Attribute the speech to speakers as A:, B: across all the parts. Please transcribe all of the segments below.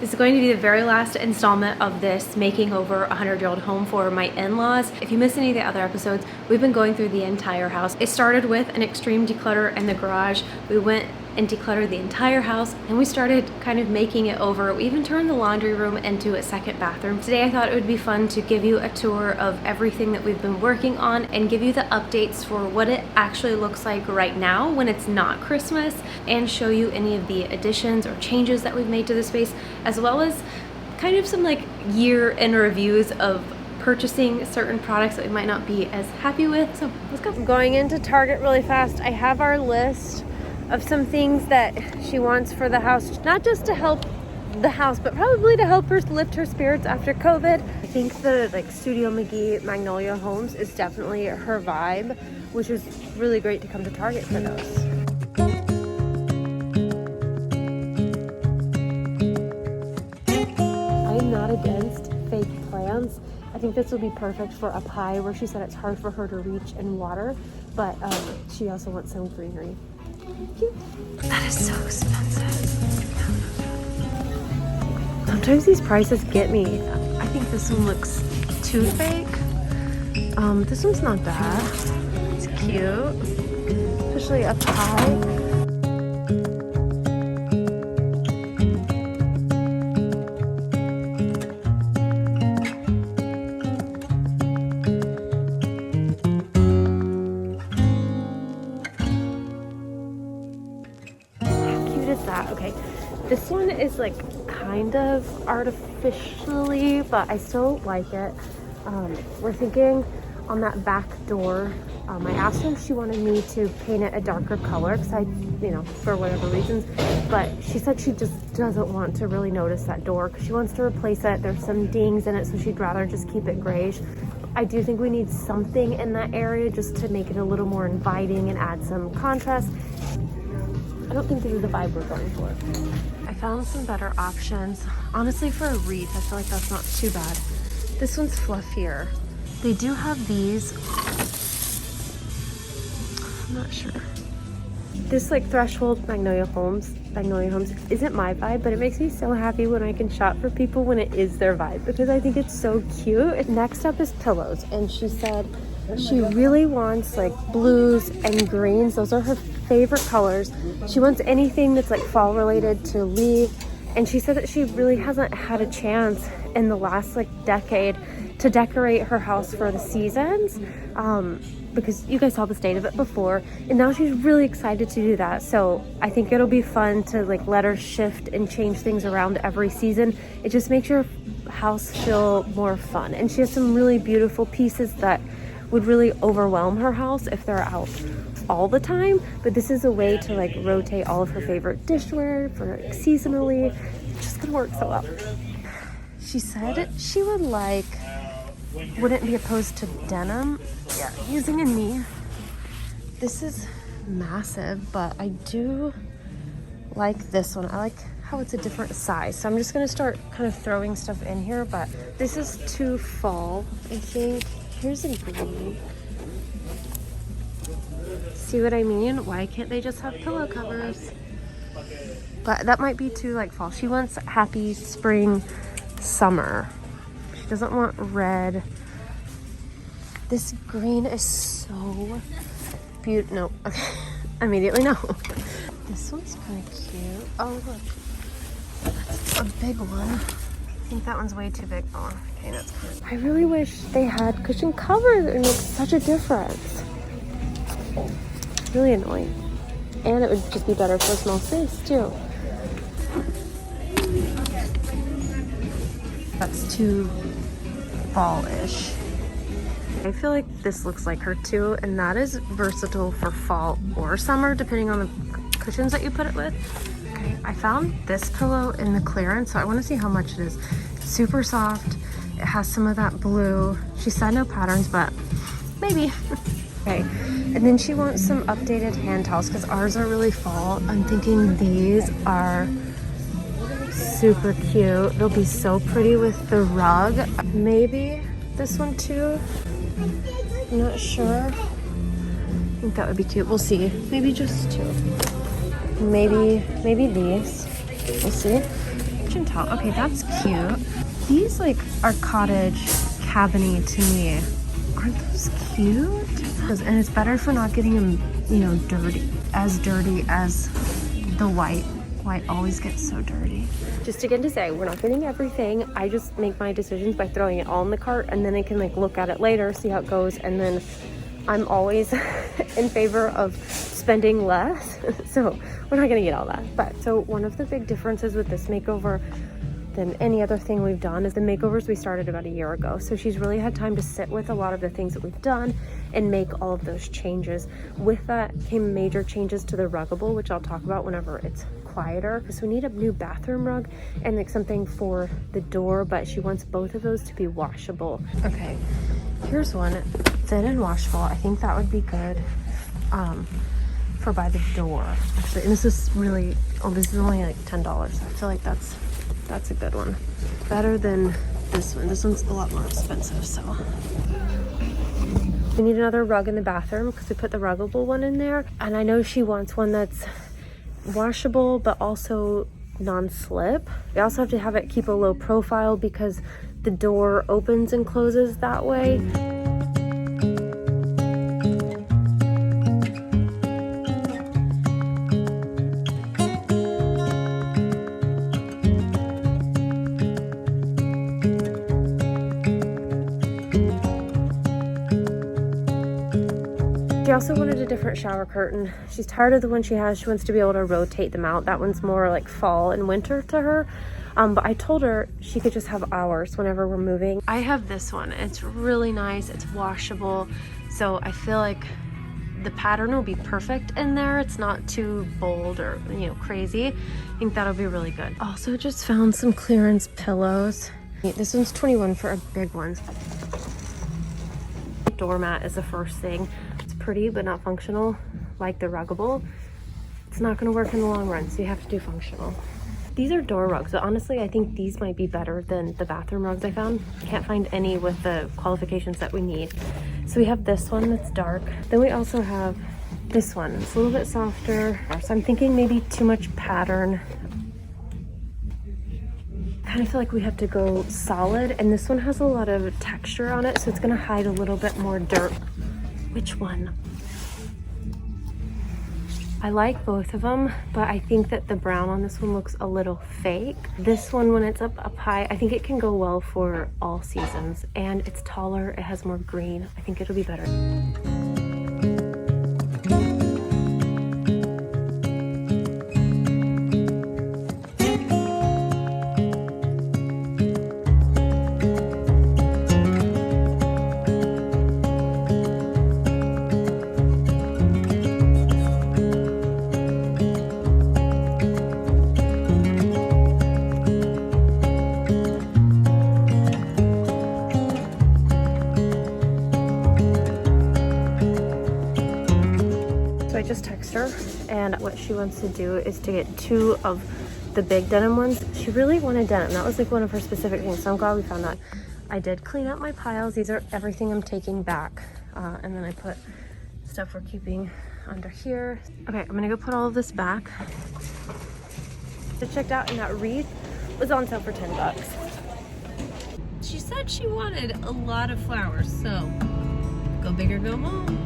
A: This is going to be the very last installment of this making over a 100-year-old home for my in-laws. If you missed any of the other episodes, we've been going through the entire house. It started with an extreme declutter in the garage. We went and decluttered the entire house, and we started kind of making it over. We even turned the laundry room into a second bathroom. Today I thought it would be fun to give you a tour of everything that we've been working on and give you the updates for what it actually looks like right now when it's not Christmas, and show you any of the additions or changes that we've made to the space, as well as kind of some like year in reviews of purchasing certain products that we might not be as happy with. So let's go. I'm going into Target really fast. I have our list of some things that she wants for the house, not just to help the house, but probably to help her lift her spirits after COVID. I think the like Studio McGee Magnolia Homes is definitely her vibe, which is really great to come to Target for those. I'm not against fake plants. I think this would be perfect for up high where she said it's hard for her to reach and water, but she also wants some greenery. That is so expensive. Sometimes these prices get me. I think this one looks too fake. This one's not bad. It's cute, especially up high. Okay, this one is like kind of artificially, but I still like it. We're thinking on that back door. I asked her if she wanted me to paint it a darker color because for whatever reasons, but she said she just doesn't want to really notice that door because she wants to replace it. There's some dings in it, so she'd rather just keep it grayish. I do think we need something in that area just to make it a little more inviting and add some contrast. I don't think this is the vibe we're going for. I found some better options. Honestly, for a wreath, I feel like that's not too bad. This one's fluffier. They do have these. I'm not sure. This like Threshold Magnolia Homes isn't my vibe, but it makes me so happy when I can shop for people when it is their vibe because I think it's so cute. Next up is pillows, and she said she really wants like blues and greens. Those are her favorite colors. She wants anything that's like fall related to leave, and she said that she really hasn't had a chance in the last like decade to decorate her house for the seasons, because you guys saw the state of it before, and now she's really excited to do that. So I think it'll be fun to like let her shift and change things around every season. It just makes your house feel more fun, and she has some really beautiful pieces that would really overwhelm her house if they're out all the time, but this is a way to like rotate all of her favorite dishware for like, seasonally. It's just gonna work so well. She said she wouldn't be opposed to denim. Yeah, using a knee. This is massive, but I do like this one. I like how it's a different size, so I'm just gonna start kind of throwing stuff in here, but this is too fall, I think. Here's a green. See what I mean? Why can't they just have pillow covers? But that might be too like fall. She wants happy spring, summer. She doesn't want red. This green is so beautiful. No, okay. Immediately no. This one's kind of cute. Oh look, that's a big one. I think that one's way too big. Oh, okay, that's good. I really wish they had cushion covers. It makes such a difference. Really annoying. And it would just be better for a small space too. That's too fall-ish. I feel like this looks like her too, and that is versatile for fall or summer depending on the cushions that you put it with. Okay, I found this pillow in the clearance, so I want to see how much it is. It's super soft. It has some of that blue. She said no patterns, but maybe. Okay, and then she wants some updated hand towels because ours are really fall. I'm thinking these are super cute. They'll be so pretty with the rug. Maybe this one too. I'm not sure. I think that would be cute. We'll see. Maybe just two. Maybe these. We'll see. kitchen towel. Okay, that's cute. These like are cottage cabinet to me. Aren't those cute? And it's better for not getting them, you know, dirty as the white. White always gets so dirty. Just again to say, we're not getting everything. I just make my decisions by throwing it all in the cart, and then I can like look at it later, see how it goes, and then I'm always in favor of spending less. So we're not gonna get all that. But so one of the big differences with this makeover than any other thing we've done is the makeovers we started about a year ago. So she's really had time to sit with a lot of the things that we've done and make all of those changes. With that came major changes to the ruggable, which I'll talk about whenever it's quieter. So we need a new bathroom rug and like something for the door, but she wants both of those to be washable. Okay, here's one, thin and washable. I think that would be good for by the door, actually. And this is really, oh, this is only like $10. I feel like that's a good one. Better than this one. This one's a lot more expensive, so. We need another rug in the bathroom because we put the ruggable one in there. And I know she wants one that's washable, but also non-slip. We also have to have it keep a low profile because the door opens and closes that way. She also wanted a different shower curtain. She's tired of the one she has. She wants to be able to rotate them out. That one's more like fall and winter to her. But I told her she could just have ours whenever we're moving. I have this one. It's really nice. It's washable. So I feel like the pattern will be perfect in there. It's not too bold or, you know, crazy. I think that'll be really good. Also just found some clearance pillows. This one's $21 for a big one. Doormat is the first thing. Pretty but not functional, like the ruggable. It's not going to work in the long run, so you have to do functional. These are door rugs, but honestly I think these might be better than the bathroom rugs I found. Can't find any with the qualifications that we need. So we have this one that's dark. Then we also have this one. It's a little bit softer. So I'm thinking maybe too much pattern. I kind of feel like we have to go solid, and this one has a lot of texture on it, so it's going to hide a little bit more dirt. Which one? I like both of them, but I think that the brown on this one looks a little fake. This one, when it's up high, I think it can go well for all seasons, and it's taller, it has more green. I think it'll be better. Just text her, and what she wants to do is to get 2 of the big denim ones. She really wanted denim. That was like one of her specific things, so I'm glad we found that. I did clean up my piles. These are everything I'm taking back, and then I put stuff we're keeping under here. Okay, I'm gonna go put all of this back. I checked out, and that wreath was on sale for $10. She said she wanted a lot of flowers, so go big or go home.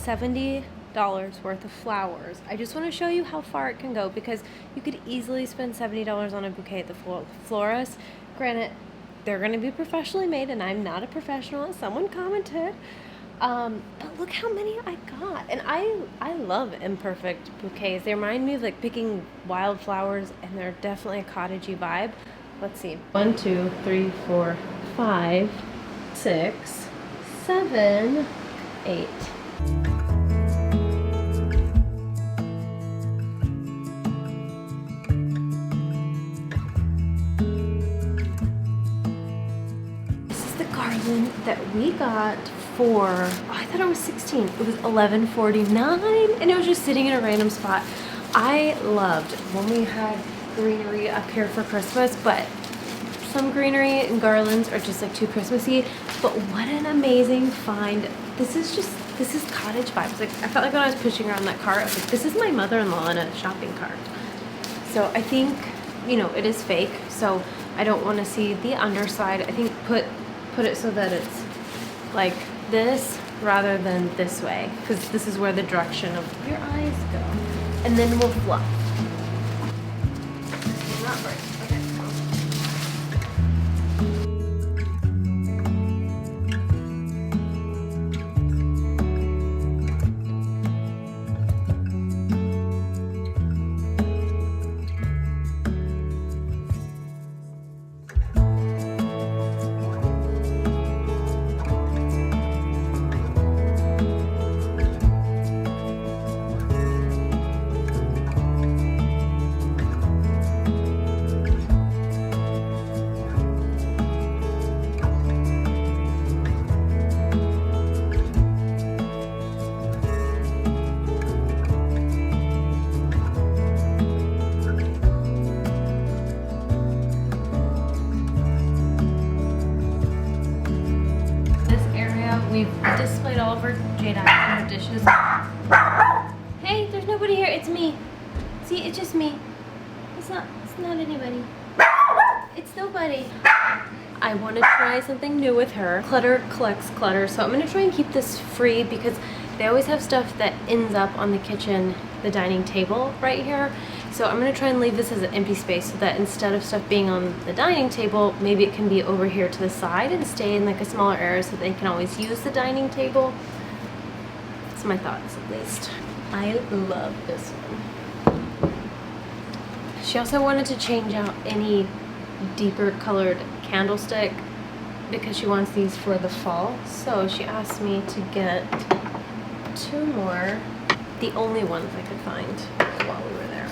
A: $70 worth of flowers. I just want to show you how far it can go, because you could easily spend $70 on a bouquet at the florist. Granted, they're going to be professionally made, and I'm not a professional, as someone commented. But look how many I got. And I love imperfect bouquets. They remind me of like picking wildflowers, and they're definitely a cottagey vibe. Let's see. 1, 2, 3, 4, 5, 6, 7, 8. This is the garland that we got for, I thought it was 16. It was $11.49, and it was just sitting in a random spot. I loved when we had greenery up here for Christmas, but some greenery and garlands are just like too Christmassy. But what an amazing find. This is cottage vibes. Like, I felt like when I was pushing around that cart, I was like, this is my mother-in-law in a shopping cart. So I think, you know, it is fake, so I don't want to see the underside. I think put it so that it's like this rather than this way, because this is where the direction of your eyes go. And then we'll fluff. Not right. Okay. We've displayed all of our jade and dishes. Hey, there's nobody here. It's me. See, it's just me. It's not anybody. It's nobody. I want to try something new with her. Clutter collects clutter, so I'm going to try and keep this free, because they always have stuff that ends up on the kitchen, the dining table right here. So I'm going to try and leave this as an empty space, so that instead of stuff being on the dining table, maybe it can be over here to the side and stay in like a smaller area so they can always use the dining table. That's my thoughts, at least. I love this one. She also wanted to change out any deeper colored candlestick because she wants these for the fall. So she asked me to get 2 more, the only ones I could find while we were there.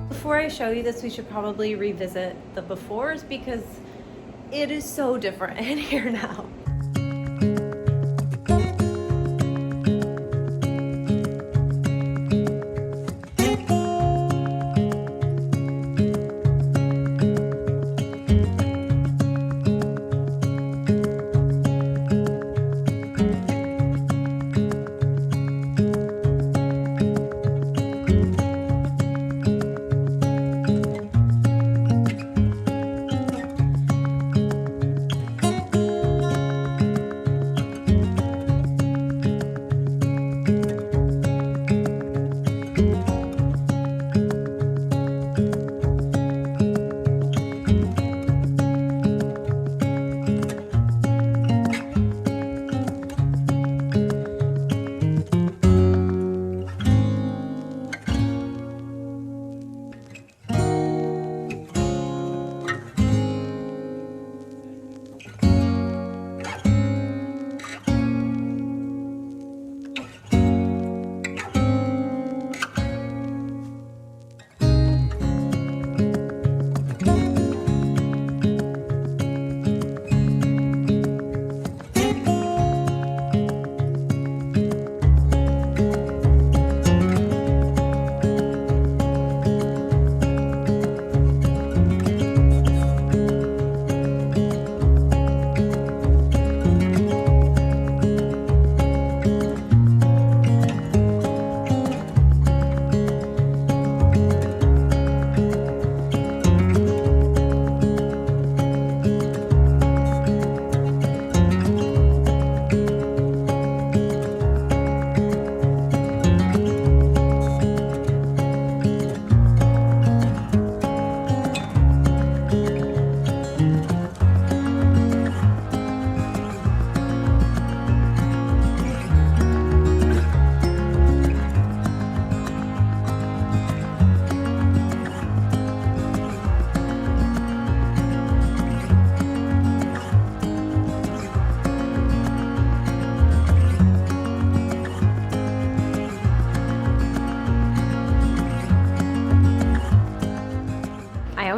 A: Before I show you this, we should probably revisit the befores, because it is so different in here now.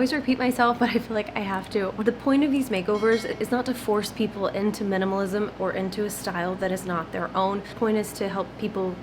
A: always repeat myself, but I feel like I have to. The point of these makeovers is not to force people into minimalism or into a style that is not their own. The point is to help people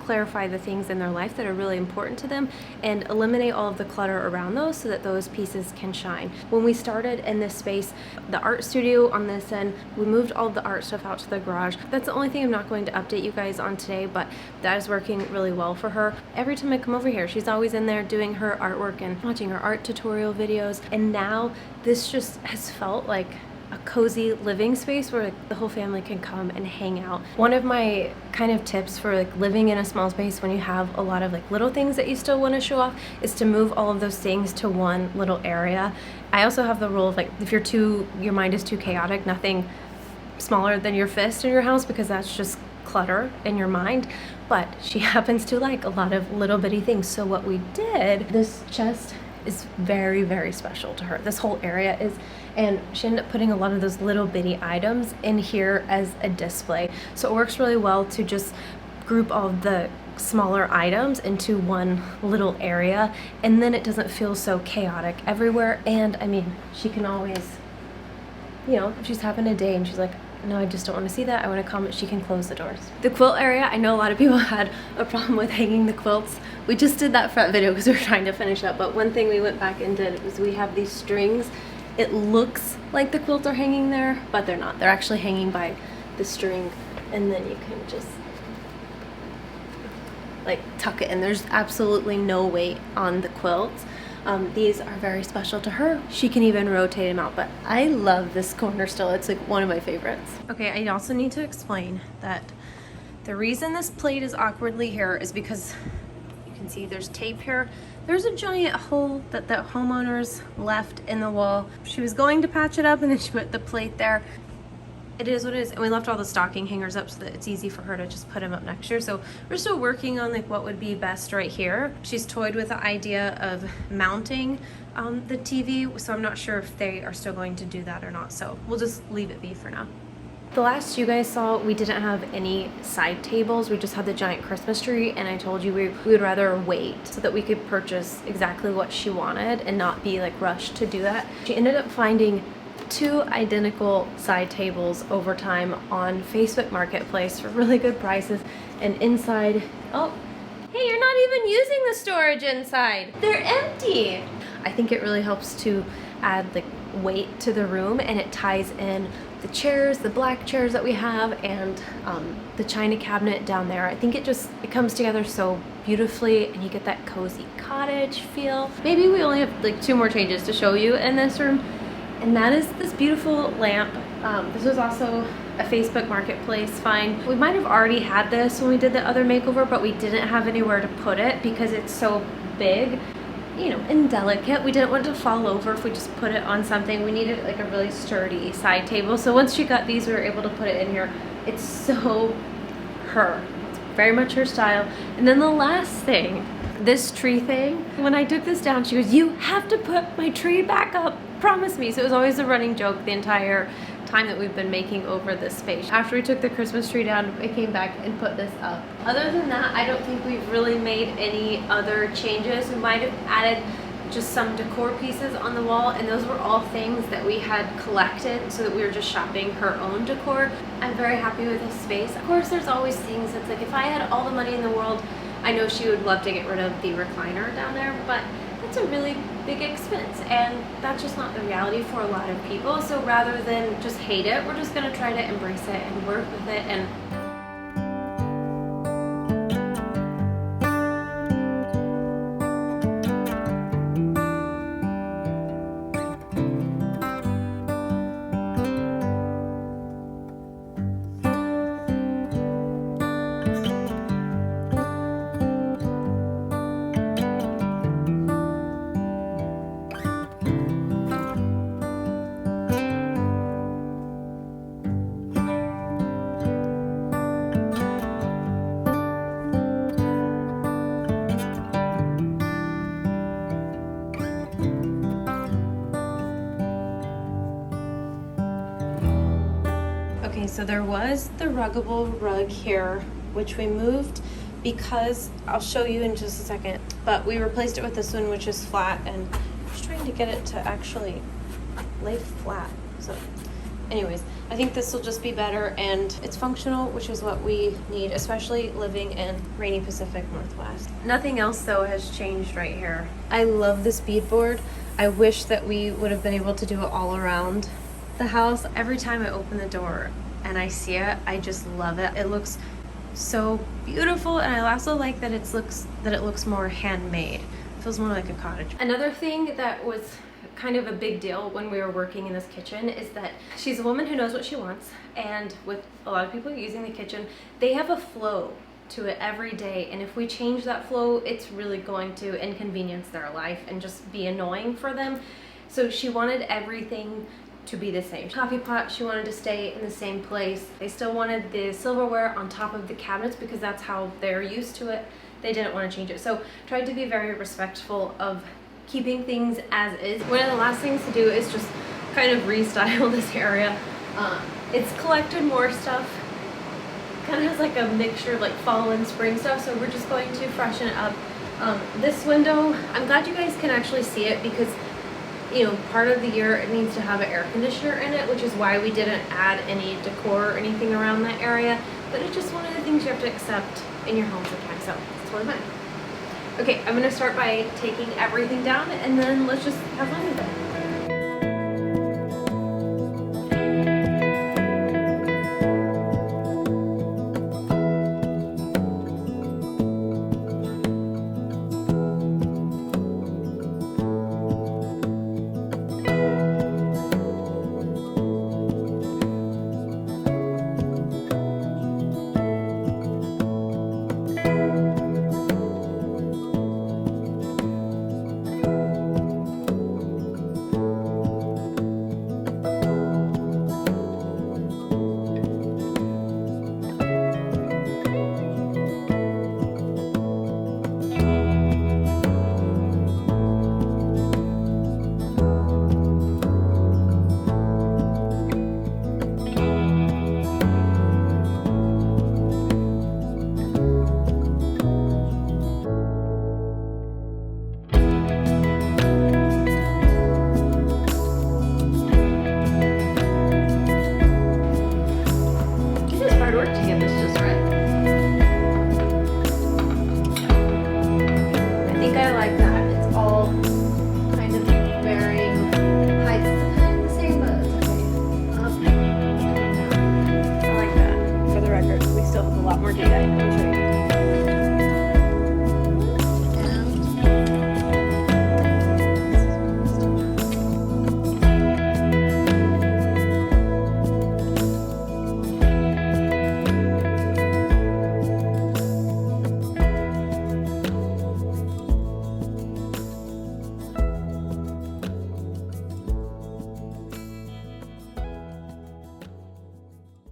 A: clarify the things in their life that are really important to them and eliminate all of the clutter around those so that those pieces can shine. When we started in this space, the art studio on this end, we moved all of the art stuff out to the garage. That's the only thing I'm not going to update you guys on today, but that is working really well for her. Every time I come over here, she's always in there doing her artwork and watching her art tutorial videos. And now this just has felt like a cozy living space where like, the whole family can come and hang out. One of my kind of tips for like living in a small space when you have a lot of like little things that you still want to show off is to move all of those things to one little area. I also have the rule of like if your mind is too chaotic, nothing smaller than your fist in your house, because that's just clutter in your mind. But she happens to like a lot of little bitty things. So what we did, this chest is very, very special to her. This whole area is, and she ended up putting a lot of those little bitty items in here as a display. So it works really well to just group all of the smaller items into one little area, and then it doesn't feel so chaotic everywhere. And I mean, she can always, you know, if she's having a day and she's like, no, I just don't want to see that, I want to comment, she can close the doors. The quilt area, I know a lot of people had a problem with hanging the quilts. We just did that front video because we were trying to finish up, but one thing we went back and did was we have these strings. It looks like the quilts are hanging there, but they're not. They're actually hanging by the string, and then you can just like tuck it in. There's absolutely no weight on the quilts. These are very special to her. She can even rotate them out, but I love this corner still. It's like one of my favorites. Okay, I also need to explain that the reason this plate is awkwardly here is because you can see there's tape here. There's a giant hole that the homeowners left in the wall. She was going to patch it up and then she put the plate there. It is what it is, and we left all the stocking hangers up so that it's easy for her to just put them up next year. So we're still working on like what would be best right here. She's toyed with the idea of mounting the TV, so I'm not sure if they are still going to do that or not. So we'll just leave it be for now. The last you guys saw, we didn't have any side tables. We just had the giant Christmas tree, and I told you we would rather wait so that we could purchase exactly what she wanted and not be like rushed to do that. She ended up finding 2 identical side tables over time on Facebook Marketplace for really good prices. And inside, oh, hey, you're not even using the storage inside. They're empty. I think it really helps to add like weight to the room, and it ties in the chairs, the black chairs that we have, and the china cabinet down there. I think it comes together so beautifully, and you get that cozy cottage feel. Maybe we only have like 2 more changes to show you in this room. And that is this beautiful lamp. This was also a Facebook Marketplace find. We might have already had this when we did the other makeover, but we didn't have anywhere to put it because it's so big, you know, and delicate. We didn't want it to fall over if we just put it on something. We needed like a really sturdy side table. So once she got these, we were able to put it in here. It's so her. It's very much her style. And then the last thing, this tree thing. When I took this down, she goes, "You have to put my tree back up. Promise me." So it was always a running joke the entire time that we've been making over this space. After we took the Christmas tree down, I came back and put this up. Other than that, I don't think we've really made any other changes. We might have added just some decor pieces on the wall, and those were all things that we had collected so that we were just shopping her own decor. I'm very happy with this space. Of course, there's always things that's like, if I had all the money in the world, I know she would love to get rid of the recliner down there, but it's a really big expense, and that's just not the reality for a lot of people. So rather than just hate it, we're just gonna try to embrace it and work with it. And okay, so there was the ruggable rug here, which we moved because I'll show you in just a second, but we replaced it with this one, which is flat. And I'm just trying trying to get it to actually lay flat. So anyways, I think this will just be better, and it's functional, which is what we need, especially living in rainy Pacific Northwest. Nothing else though has changed right here. I love this beadboard. I wish that we would have been able to do it all around the house. Every time I open the door and I see it, I just love it. It looks so beautiful, and I also like that it looks more handmade. It feels more like a cottage. Another thing that was kind of a big deal when we were working in this kitchen is that she's a woman who knows what she wants, and with a lot of people using the kitchen, they have a flow to it every day, and if we change that flow, it's really going to inconvenience their life and just be annoying for them. So she wanted everything to be the same. Coffee pot, she wanted to stay in the same place. They still wanted the silverware on top of the cabinets because that's how they're used to it. They didn't want to change it. So tried to be very respectful of keeping things as is. One of the last things to do is just kind of restyle this area. It's collected more stuff. Kind of has like a mixture of like fall and spring stuff, so we're just going to freshen it up. This window, I'm glad you guys can actually see it because, you know, part of the year it needs to have an air conditioner in it, which is why we didn't add any decor or anything around that area. But it's just one of the things you have to accept in your home sometimes, so it's totally fine. Okay, I'm gonna start by taking everything down, and then let's just have fun with it.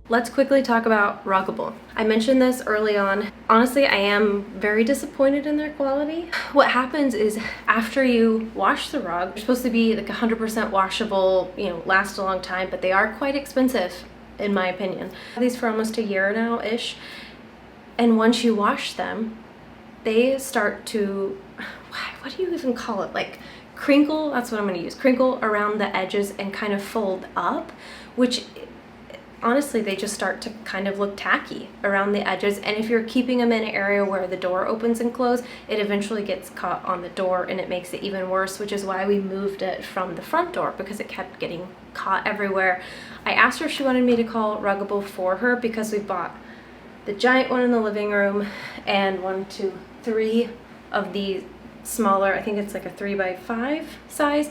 A: Let's quickly talk about Ruggable. I mentioned this early on. Honestly, I am very disappointed in their quality. What happens is after you wash the rug, they're supposed to be like 100% washable, you know, last a long time, but they are quite expensive in my opinion. I've had these for almost a year now-ish, and once you wash them, they start to, what do you even call it? Like crinkle, that's what I'm gonna use, crinkle around the edges and kind of fold up, which honestly, they just start to kind of look tacky around the edges. And if you're keeping them in an area where the door opens and closes, it eventually gets caught on the door and it makes it even worse, which is why we moved it from the front door because it kept getting caught everywhere. I asked her if she wanted me to call Ruggable for her because we bought the giant one in the living room and 1, 2, 3 of the smaller, I think it's like a 3x5 size.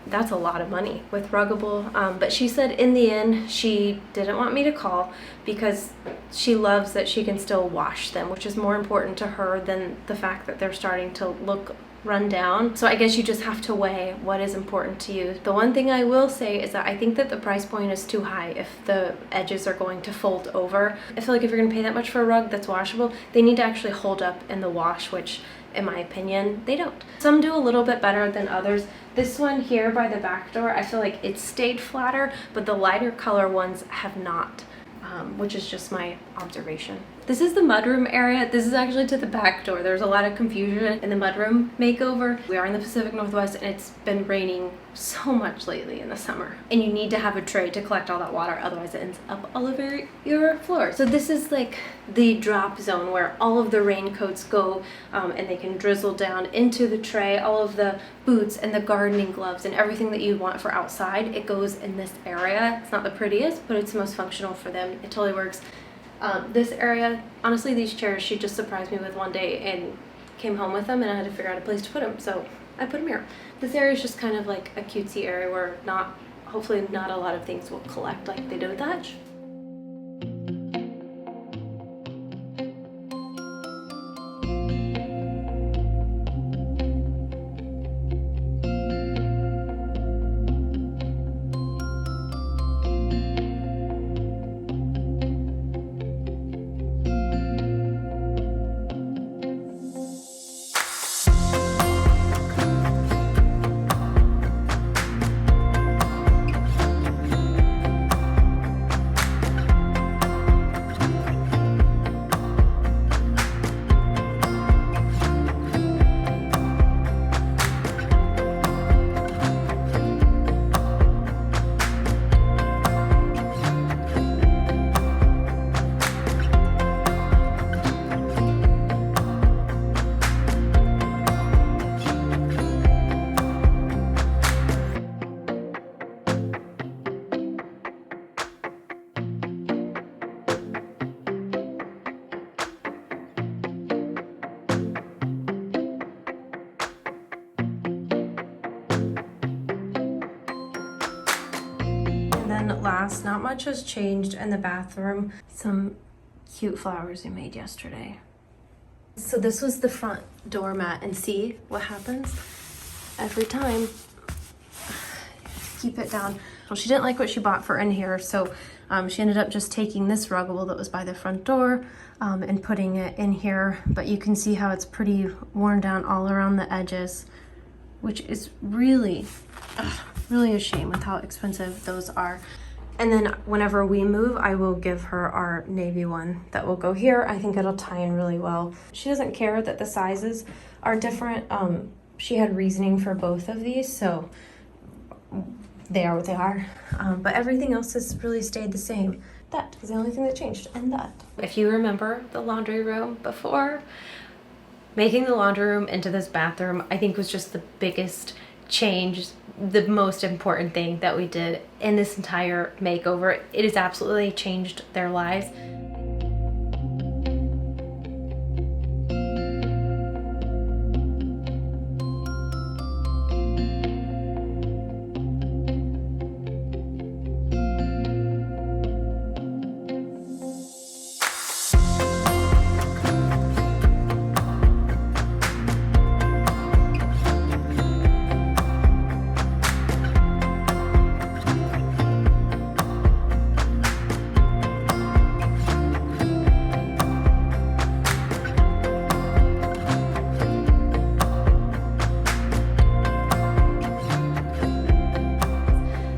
A: That's a lot of money with Ruggable, but she said in the end she didn't want me to call because she loves that she can still wash them, which is more important to her than the fact that they're starting to look run down. So I guess you just have to weigh what is important to you. The one thing I will say is that I think that the price point is too high if the edges are going to fold over. I feel like if you're going to pay that much for a rug that's washable, they need to actually hold up in the wash, which in my opinion, they don't. Some do a little bit better than others. This one here by the back door, I feel like it stayed flatter, but the lighter color ones have not. which is just my observation. This is the mudroom area. This is actually to the back door. There's a lot of confusion in the mudroom makeover. We are in the Pacific Northwest and it's been raining so much lately in the summer. And you need to have a tray to collect all that water, otherwise it ends up all over your floor. So this is like the drop zone where all of the raincoats go and they can drizzle down into the tray. All of the boots and the gardening gloves and everything that you want for outside, it goes in this area. It's not the prettiest, but it's the most functional for them. It totally works. This area, honestly, these chairs she just surprised me with one day and came home with them and I had to figure out a place to put them, so I put them here. This area is just kind of like a cutesy area where hopefully not a lot of things will collect like they do with that. Last, not much has changed in the bathroom. Some cute flowers we made yesterday. So this was the front doormat, and see what happens every time. Keep it down. Well, she didn't like what she bought for in here, so she ended up just taking this ruggable that was by the front door and putting it in here, but you can see how it's pretty worn down all around the edges, which is really a shame with how expensive those are. And then whenever we move, I will give her our navy one that will go here. I think it'll tie in really well. She doesn't care that the sizes are different. She had reasoning for both of these, so they are what they are. But everything else has really stayed the same. That is the only thing that changed, and that. If you remember the laundry room before, making the laundry room into this bathroom, I think was just the biggest change, the most important thing that we did in this entire makeover. It has absolutely changed their lives.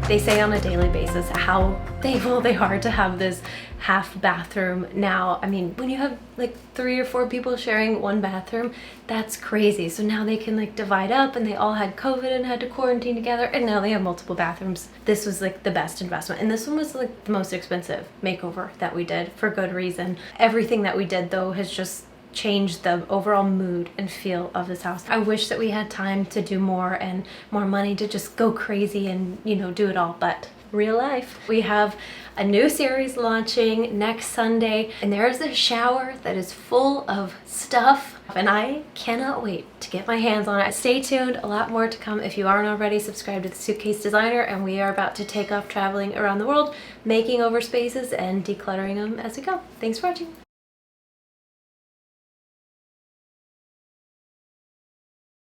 A: They say on a daily basis how thankful they are to have this half bathroom now. I mean, when you have like 3 or 4 people sharing one bathroom, that's crazy. So now they can like divide up, and they all had COVID and had to quarantine together, and now they have multiple bathrooms. This was like the best investment, and this one was like the most expensive makeover that we did, for good reason. Everything that we did though has just changed the overall mood and feel of this house. I wish that we had time to do more and more money to just go crazy and, you know, do it all, but real life. We have a new series launching next Sunday, and there's a shower that is full of stuff, and I cannot wait to get my hands on it. Stay tuned, a lot more to come. If you aren't already, subscribe to The Suitcase Designer, and we are about to take off traveling around the world, making over spaces and decluttering them as we go. Thanks for watching.